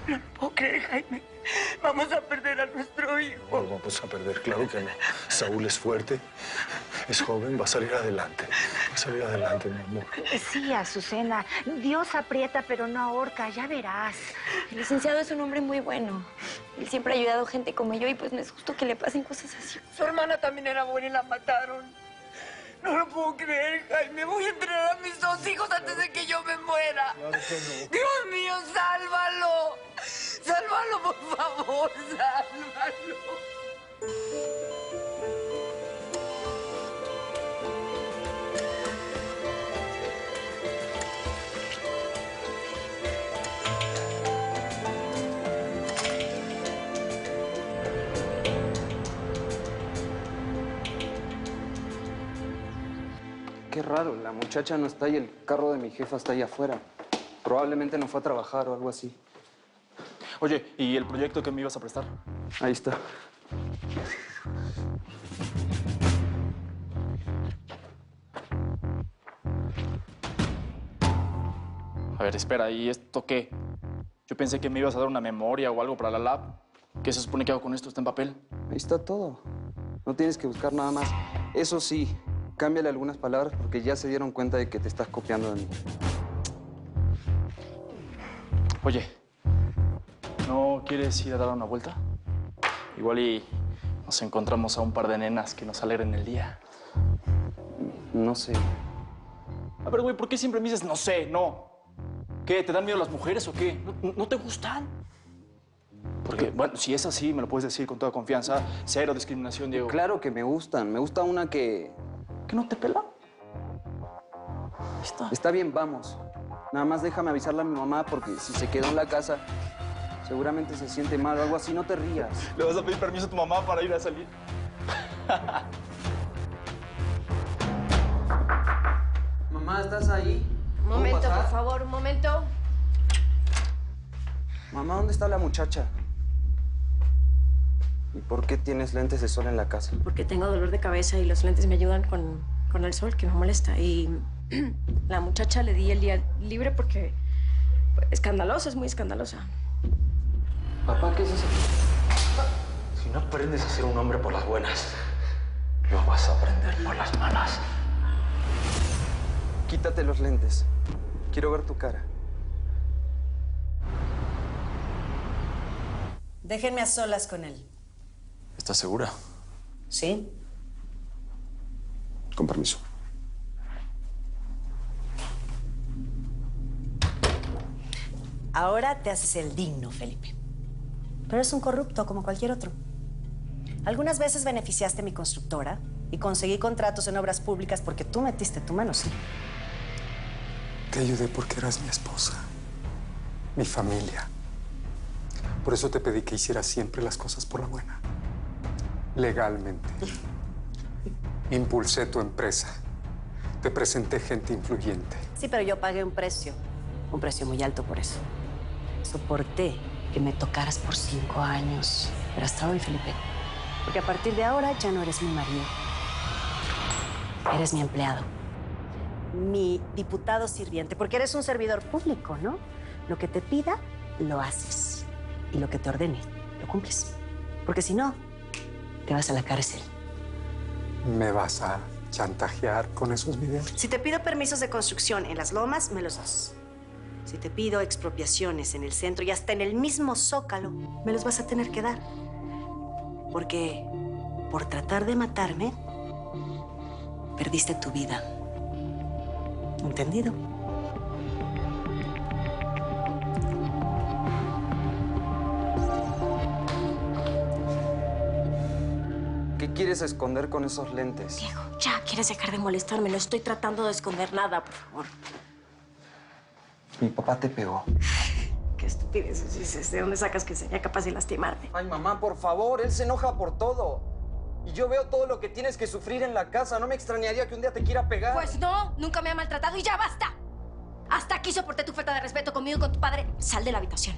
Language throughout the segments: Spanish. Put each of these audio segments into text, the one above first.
No puedo creer, Jaime. Vamos a perder a nuestro hijo. No lo vamos a perder, claro que no. Saúl es fuerte, es joven, va a salir adelante. Va a salir adelante, mi amor. Sí, Azucena. Dios aprieta, pero no ahorca, ya verás. El licenciado es un hombre muy bueno. Él siempre ha ayudado a gente como yo y pues no es justo que le pasen cosas así. Su hermana también era buena y la mataron. No lo puedo creer, Jaime. Voy a entrenar a mis 2 hijos antes de que yo me muera. Claro que no. Dios mío, sálvalo. Sálvalo, por favor, sálvalo. Qué raro, la muchacha no está y el carro de mi jefa está ahí afuera. Probablemente no fue a trabajar o algo así. Oye, ¿y el proyecto que me ibas a prestar? Ahí está. A ver, espera, ¿y esto qué? Yo pensé que me ibas a dar una memoria o algo para la lab. ¿Qué se supone que hago con esto? ¿Está en papel? Ahí está todo. No tienes que buscar nada más. Eso sí, cámbiale algunas palabras porque ya se dieron cuenta de que te estás copiando de mí. Oye, ¿no quieres ir a dar una vuelta? Igual y nos encontramos a un par de nenas que nos alegren el día. No sé. A ver, güey, ¿por qué siempre me dices no sé, no? ¿Qué, te dan miedo las mujeres o qué? ¿No te gustan? Porque, bueno, si es así, me lo puedes decir con toda confianza. Cero discriminación, Diego. Claro que me gustan. Me gusta una que... ¿Que no te pela? Ahí está. Está bien, vamos. Nada más déjame avisarle a mi mamá porque si se quedó en la casa, seguramente se siente mal o algo así. No te rías. ¿Le vas a pedir permiso a tu mamá para ir a salir? Mamá, ¿estás ahí? Un momento, ¿Puedo pasar? por favor, un momento. Mamá, ¿dónde está la muchacha? ¿Y por qué tienes lentes de sol en la casa? Porque tengo dolor de cabeza y los lentes me ayudan con el sol, que me molesta. Y la muchacha le di el día libre porque... escandalosa, es muy escandalosa. Papá, ¿qué es eso? Si no aprendes a ser un hombre por las buenas, lo vas a aprender por las malas. Quítate los lentes. Quiero ver tu cara. Déjenme a solas con él. ¿Estás segura? ¿Sí? Con permiso. Ahora te haces el digno, Felipe. Pero es un corrupto como cualquier otro. Algunas veces beneficiaste a mi constructora y conseguí contratos en obras públicas porque tú metiste tu mano, sí. Te ayudé porque eras mi esposa, mi familia. Por eso te pedí que hicieras siempre las cosas por la buena. Legalmente. Impulsé tu empresa. Te presenté gente influyente. Sí, pero yo pagué un precio muy alto por eso. Soporté que me tocaras por 5 años. Pero hasta hoy, Felipe. Porque a partir de ahora ya no eres mi marido. Eres mi empleado. Mi diputado sirviente. Porque eres un servidor público, ¿no? Lo que te pida, lo haces. Y lo que te ordene, lo cumples. Porque si no, te vas a la cárcel. ¿Me vas a chantajear con esos videos? Si te pido permisos de construcción en las lomas, me los das. Si te pido expropiaciones en el centro y hasta en el mismo Zócalo, me los vas a tener que dar. Porque por tratar de matarme, perdiste tu vida. ¿Entendido? ¿Qué quieres esconder con esos lentes? Diego, ya, ¿quieres dejar de molestarme? No estoy tratando de esconder nada, por favor. Mi papá te pegó. Qué estupidez dices. ¿De dónde sacas que sería capaz de lastimarme? Ay, mamá, por favor, él se enoja por todo. Y yo veo todo lo que tienes que sufrir en la casa. No me extrañaría que un día te quiera pegar. Pues no, nunca me ha maltratado y ya basta. Hasta aquí soporté tu falta de respeto conmigo y con tu padre. Sal de la habitación.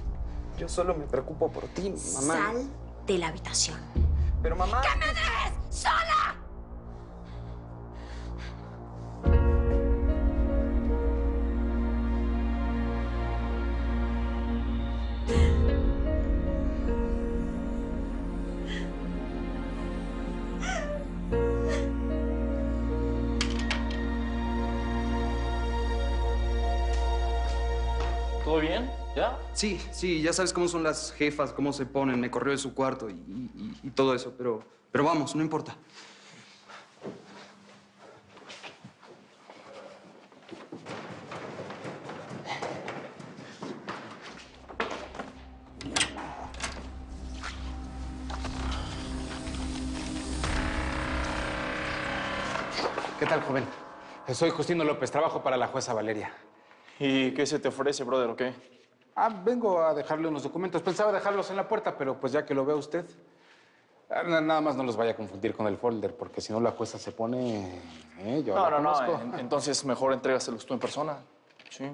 Yo solo me preocupo por ti, mamá. Sal de la habitación. Pero, mamá... ¡Que me dejes sola! ¿Todo bien? ¿Ya? Sí, sí, ya sabes cómo son las jefas, cómo se ponen. Me corrió de su cuarto y todo eso, pero vamos, no importa. ¿Qué tal, joven? Soy Justino López, trabajo para la jueza Valeria. ¿Y qué se te ofrece, brother, o qué? Vengo a dejarle unos documentos. Pensaba dejarlos en la puerta, pero pues ya que lo ve usted, nada más no los vaya a confundir con el folder, porque si no la jueza se pone... yo la conozco. Entonces mejor entrégaselos tú en persona. Sí.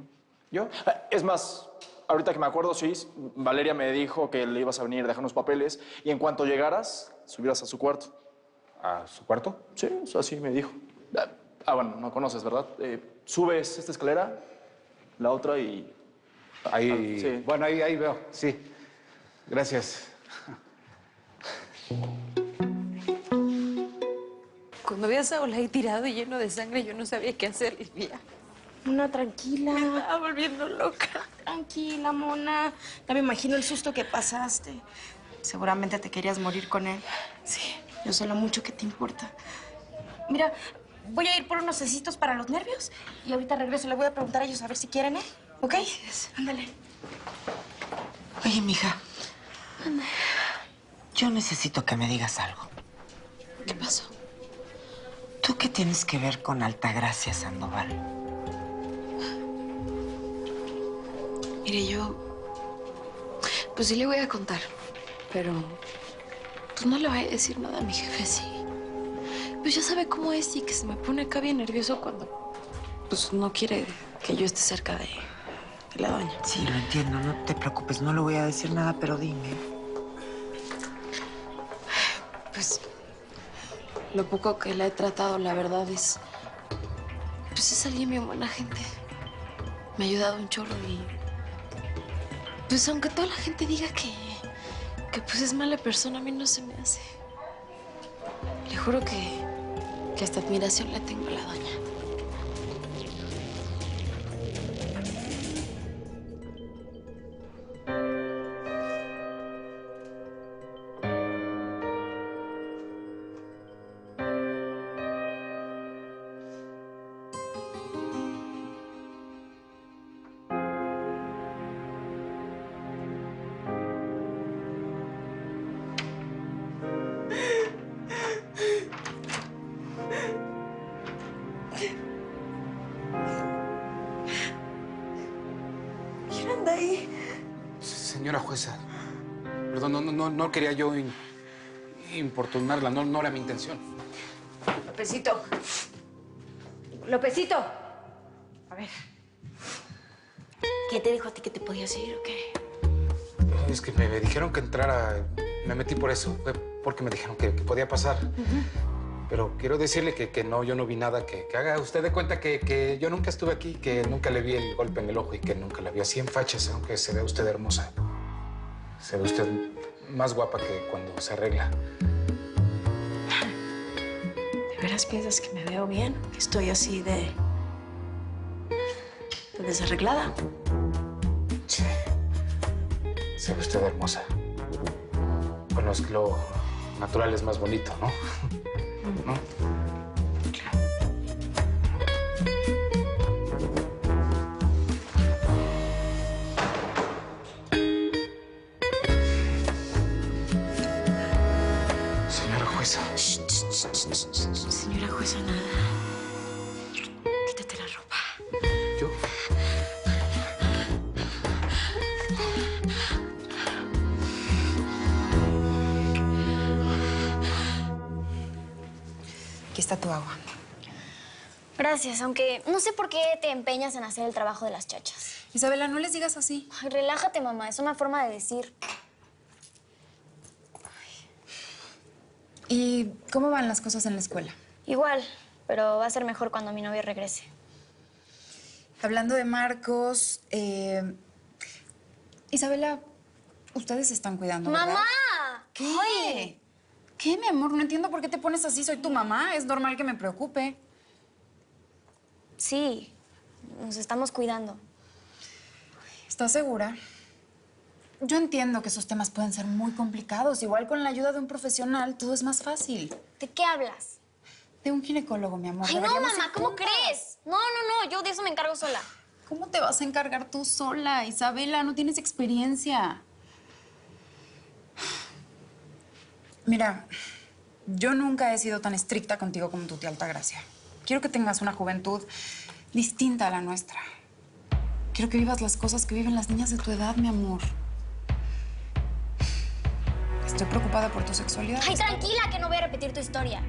¿Yo? Es más, ahorita que me acuerdo, sí, Valeria me dijo que le ibas a venir a dejar unos papeles y en cuanto llegaras, subieras a su cuarto. ¿A su cuarto? Sí, eso así me dijo. Bueno, no conoces, ¿verdad? Subes esta escalera, la otra y... Ahí... sí. Bueno, ahí veo, sí. Gracias. Cuando vi a Saúl ahí tirado y lleno de sangre, yo no sabía qué hacer, Livia. Mona, tranquila. Me estaba volviendo loca. Tranquila, Mona. Ya me imagino el susto que pasaste. Seguramente te querías morir con él. Sí. Yo sé lo mucho que te importa. Mira, voy a ir por unos cecitos para los nervios y ahorita regreso. Le voy a preguntar a ellos a ver si quieren, ¿eh? ¿Ok? Ándale. Oye, mija. Yo necesito que me digas algo. ¿Qué pasó? ¿Tú qué tienes que ver con Altagracia Sandoval? Mire, yo... Pues sí le voy a contar, pero... Pues no le voy a decir nada a mi jefe, sí. Pues ya sabe cómo es y que se me pone acá bien nervioso cuando... Pues no quiere que yo esté cerca de la doña. Sí, lo entiendo. No te preocupes. No le voy a decir nada, pero dime. Pues... Lo poco que la he tratado, la verdad, es... Pues es alguien bien buena gente. Me ha ayudado un chorro y... Pues aunque toda la gente diga que pues es mala persona, a mí no se me hace. Le juro que hasta admiración le tengo a la doña. ¿Quién anda ahí? Señora jueza, perdón, no quería yo importunarla, no era mi intención. Lópezito. Lópezito. A ver. ¿Quién te dijo a ti que te podías ir o qué? Es que me dijeron que entrara, me metí por eso, fue porque me dijeron que podía pasar. Pero quiero decirle que no, yo no vi nada, que haga usted de cuenta que yo nunca estuve aquí, que nunca le vi el golpe en el ojo y que nunca la vi así en fachas, aunque se ve usted hermosa. Se ve usted más guapa que cuando se arregla. ¿De veras piensas que me veo bien? ¿Que estoy así de desarreglada? Sí. Se ve usted hermosa. Bueno, es que lo natural es más bonito, ¿no? ¿No? Señora jueza. Señora jueza, nada. Quítate la ropa. ¿Yo? Aquí está tu agua. Gracias, aunque no sé por qué te empeñas en hacer el trabajo de las chachas. Isabela, no les digas así. Ay, relájate, mamá. Es una forma de decir. ¿Y cómo van las cosas en la escuela? Igual, pero va a ser mejor cuando mi novio regrese. Hablando de Marcos, Isabela, ustedes se están cuidando, ¿verdad? ¡Mamá! ¿Qué? Ay. ¿Qué, mi amor? No entiendo por qué te pones así. Soy tu mamá. Es normal que me preocupe. Sí, nos estamos cuidando. ¿Estás segura? Yo entiendo que esos temas pueden ser muy complicados. Igual con la ayuda de un profesional todo es más fácil. ¿De qué hablas? De un ginecólogo, mi amor. Ay, no, Deberíamos mamá, ir ¿cómo juntas. crees? No, yo de eso me encargo sola. ¿Cómo te vas a encargar tú sola, Isabela? No tienes experiencia. Mira, yo nunca he sido tan estricta contigo como tu tía Altagracia. Quiero que tengas una juventud distinta a la nuestra. Quiero que vivas las cosas que viven las niñas de tu edad, mi amor. Estoy preocupada por tu sexualidad. Ay, tranquila, que no voy a repetir tu historia.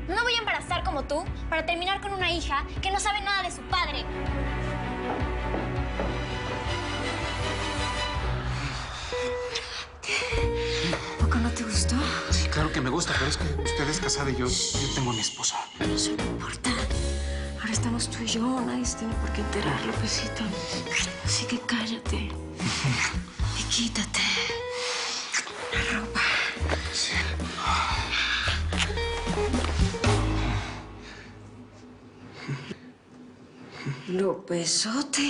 No me voy a embarazar como tú para terminar con una hija que no sabe nada de su padre. ¿Por qué no te gustó? Sí, claro que me gusta, pero es que usted es casada y yo tengo a mi esposa. Eso no importa. Ahora estamos tú y yo. Nadie se tiene por qué enterar, Lópezito. Así que cállate. Y quítate la ropa. Sí. Lópezote.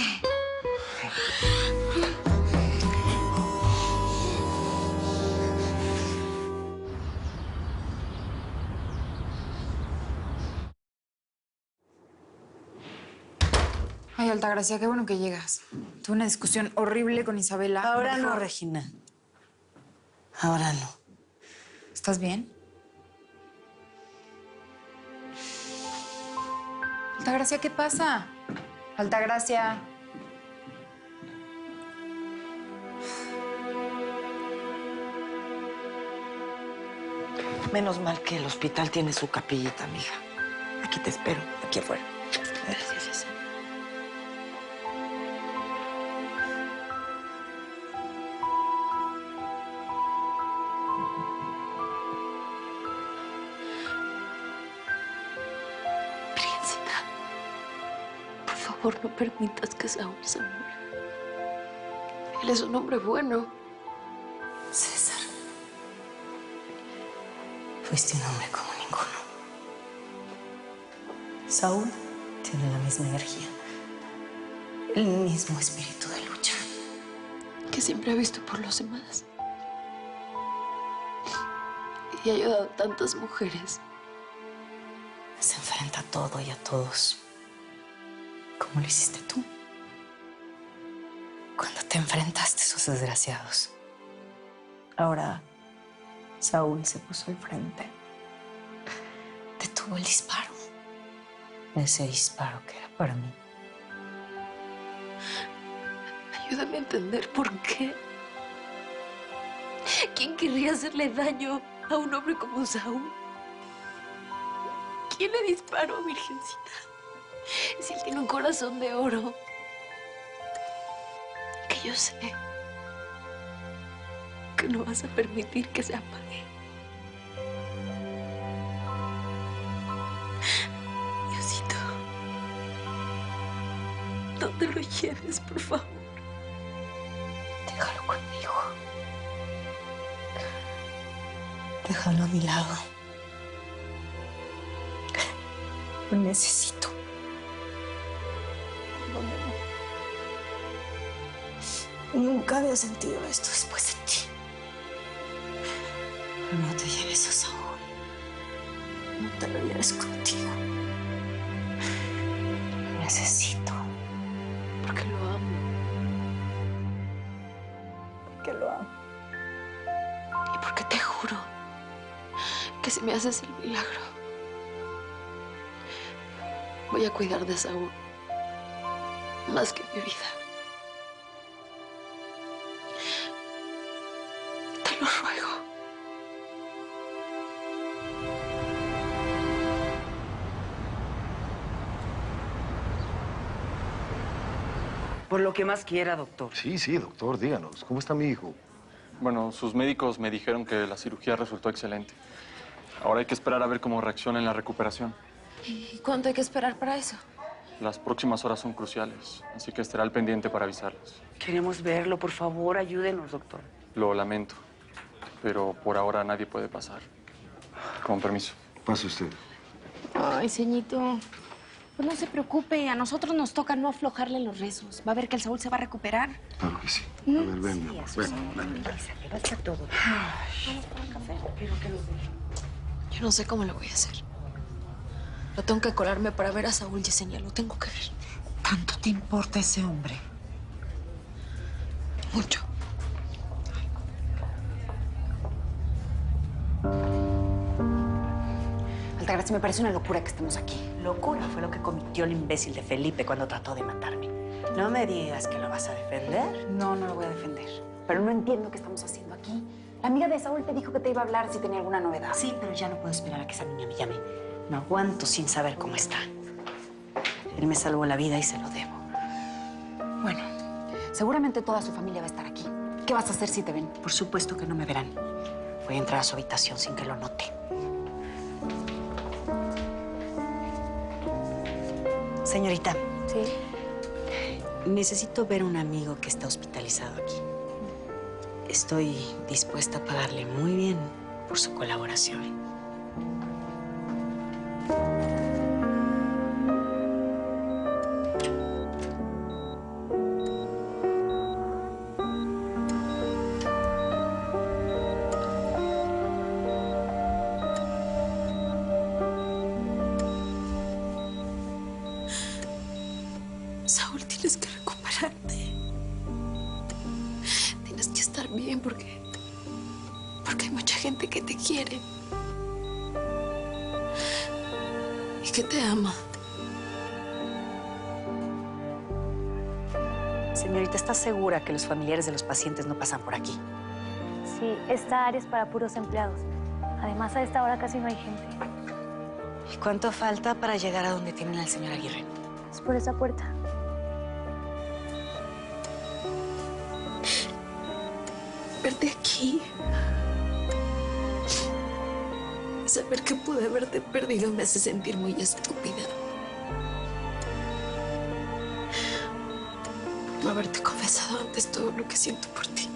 Ay, Altagracia, qué bueno que llegas. Tuve una discusión horrible con Isabela. Ahora no, Regina. Ahora no. ¿Estás bien? Altagracia, ¿qué pasa? Altagracia. Menos mal que el hospital tiene su capillita, mija. Aquí te espero, aquí afuera. Gracias. Princesa, por favor, no permitas que Saúl se muera. Él es un hombre bueno. César, fuiste un hombre como ninguno. Saúl tiene la misma energía, el mismo espíritu de lucha. Que siempre ha visto por los demás. Y ha ayudado a tantas mujeres. Se enfrenta a todo y a todos, como lo hiciste tú. Cuando te enfrentaste a esos desgraciados. Ahora, Saúl se puso al frente. Detuvo el disparo. Ese disparo que era para mí. Ayúdame a entender por qué. ¿Quién querría hacerle daño a un hombre como Saúl? ¿Quién le disparó, Virgencita? Si él tiene un corazón de oro. Que yo sé que no vas a permitir que se apague. Diosito, no te lo lleves, por favor. Déjalo conmigo. Déjalo a mi lado. Lo necesito. Nunca había sentido esto después de ti. No te lleves a Saúl. No te lo lleves contigo. Lo necesito. Porque lo amo. Porque lo amo. Y porque te juro que si me haces el milagro, voy a cuidar de Saúl más que mi vida. Te lo ruego. Por lo que más quiera, doctor. Sí, doctor, díganos. ¿Cómo está mi hijo? Bueno, sus médicos me dijeron que la cirugía resultó excelente. Ahora hay que esperar a ver cómo reacciona en la recuperación. ¿Y cuánto hay que esperar para eso? Las próximas horas son cruciales, así que estará al pendiente para avisarles. Queremos verlo, por favor, ayúdenos, doctor. Lo lamento, pero por ahora nadie puede pasar. Con permiso. Pase usted. Ay, ceñito. Pues no se preocupe, a nosotros nos toca no aflojarle los rezos. Va a ver que el Saúl se va a recuperar. Claro que sí. A ver, ven, mi amor. Ven. Te va a estar todo. Vamos por un café. Quiero que los vea. Yo no sé cómo lo voy a hacer. Pero tengo que colarme para ver a Saúl, Yesenia. Lo tengo que ver. ¿Tanto te importa ese hombre? Mucho. Altagracia, me parece una locura que estemos aquí. Locura fue lo que cometió el imbécil de Felipe cuando trató de matarme. No me digas que lo vas a defender. No, no lo voy a defender. Pero no entiendo qué estamos haciendo aquí. La amiga de Saúl te dijo que te iba a hablar si tenía alguna novedad. Sí, pero ya no puedo esperar a que esa niña me llame. No aguanto sin saber cómo está. Él me salvó la vida y se lo debo. Bueno, seguramente toda su familia va a estar aquí. ¿Qué vas a hacer si te ven? Por supuesto que no me verán. Voy a entrar a su habitación sin que lo note. Señorita. Sí. Necesito ver a un amigo que está hospitalizado aquí. Estoy dispuesta a pagarle muy bien por su colaboración. Saúl, tienes que recuperarte. Tienes que estar bien porque hay mucha gente que te quiere y que te ama. Señorita, ¿está segura que los familiares de los pacientes no pasan por aquí? Sí, esta área es para puros empleados. Además, a esta hora casi no hay gente. ¿Y cuánto falta para llegar a donde tienen al señor Aguirre? Es por esa puerta. Verte aquí. Saber que pude haberte perdido me hace sentir muy estúpida. No haberte confesado antes todo lo que siento por ti.